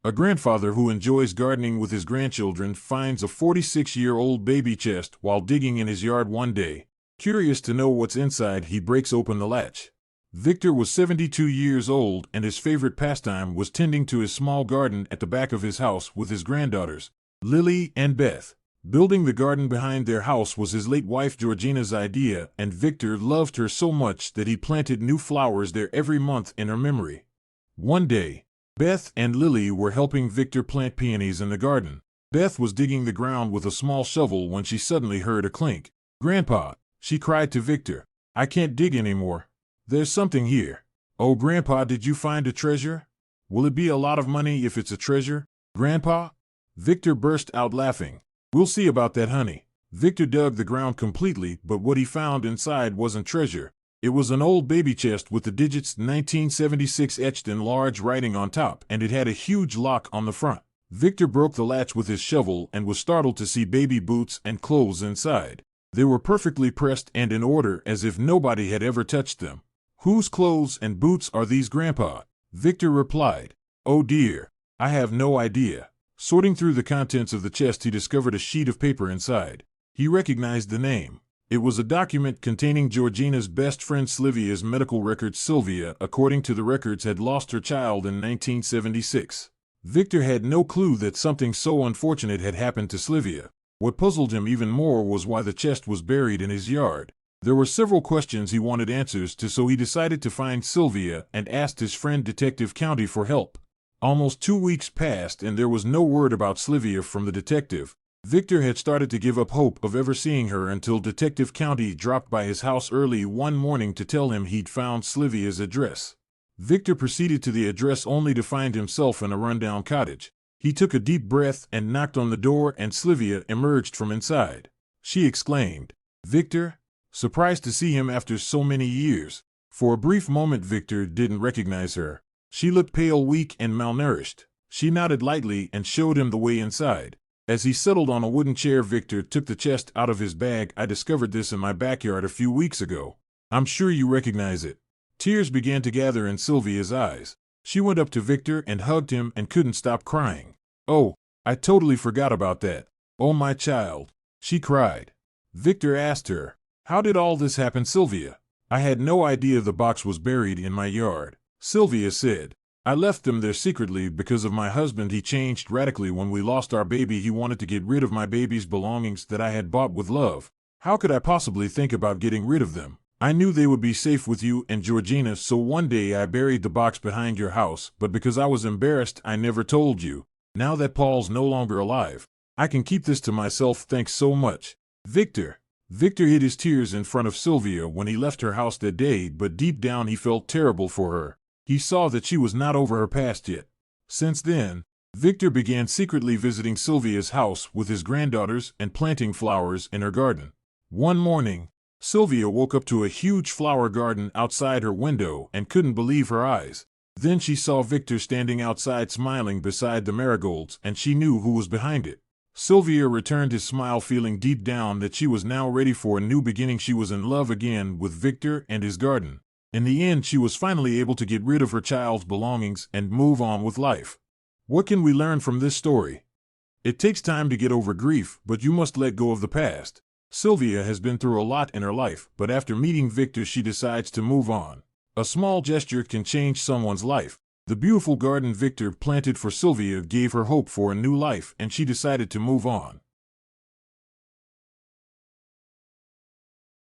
A grandfather who enjoys gardening with his grandchildren finds a 46-year-old baby chest while digging in his yard one day. Curious to know what's inside, he breaks open the latch. Victor was 72 years old, and his favorite pastime was tending to his small garden at the back of his house with his granddaughters, Lily and Beth. Building the garden behind their house was his late wife Georgina's idea, and Victor loved her so much that he planted new flowers there every month in her memory. One day, Beth and Lily were helping Victor plant peonies in the garden. Beth was digging the ground with a small shovel when she suddenly heard a clink. "Grandpa," she cried to Victor, "I can't dig anymore. There's something here." "Oh, Grandpa, did you find a treasure? Will it be a lot of money if it's a treasure, Grandpa?" Victor burst out laughing. "We'll see about that, honey." Victor dug the ground completely, but what he found inside wasn't treasure. It was an old baby chest with the digits 1976 etched in large writing on top, and it had a huge lock on the front. Victor broke the latch with his shovel and was startled to see baby boots and clothes inside. They were perfectly pressed and in order, as if nobody had ever touched them. "Whose clothes and boots are these, Grandpa?" Victor replied. "Oh dear, I have no idea." Sorting through the contents of the chest, he discovered a sheet of paper inside. He recognized the name. It was a document containing Georgina's best friend Sylvia's medical records. Sylvia, according to the records, had lost her child in 1976. Victor had no clue that something so unfortunate had happened to Sylvia. What puzzled him even more was why the chest was buried in his yard. There were several questions he wanted answers to, so he decided to find Sylvia and asked his friend Detective County for help. Almost 2 weeks passed and there was no word about Sylvia from the detective. Victor had started to give up hope of ever seeing her until Detective County dropped by his house early one morning to tell him he'd found Sylvia's address. Victor proceeded to the address only to find himself in a rundown cottage. He took a deep breath and knocked on the door, and Sylvia emerged from inside. She exclaimed, "Victor?" surprised to see him after so many years. For a brief moment Victor didn't recognize her. She looked pale, weak, and malnourished. She nodded lightly and showed him the way inside. As he settled on a wooden chair, Victor took the chest out of his bag. "I discovered this in my backyard a few weeks ago. I'm sure you recognize it." Tears began to gather in Sylvia's eyes. She went up to Victor and hugged him and couldn't stop crying. "Oh, I totally forgot about that. Oh, my child," she cried. Victor asked her, "How did all this happen, Sylvia?" "I had no idea the box was buried in my yard," Sylvia said. "I left them there secretly because of my husband. He changed radically when we lost our baby. He wanted to get rid of my baby's belongings that I had bought with love. How could I possibly think about getting rid of them? I knew they would be safe with you and Georgina, so one day I buried the box behind your house, but because I was embarrassed, I never told you. Now that Paul's no longer alive, I can keep this to myself. Thanks so much, Victor." Victor hid his tears in front of Sylvia when he left her house that day, but deep down he felt terrible for her. He saw that she was not over her past yet. Since then, Victor began secretly visiting Sylvia's house with his granddaughters and planting flowers in her garden. One morning, Sylvia woke up to a huge flower garden outside her window and couldn't believe her eyes. Then she saw Victor standing outside smiling beside the marigolds, and she knew who was behind it. Sylvia returned his smile, feeling deep down that she was now ready for a new beginning. She was in love again with Victor and his garden. In the end, she was finally able to get rid of her child's belongings and move on with life. What can we learn from this story? It takes time to get over grief, but you must let go of the past. Sylvia has been through a lot in her life, but after meeting Victor, she decides to move on. A small gesture can change someone's life. The beautiful garden Victor planted for Sylvia gave her hope for a new life, and she decided to move on.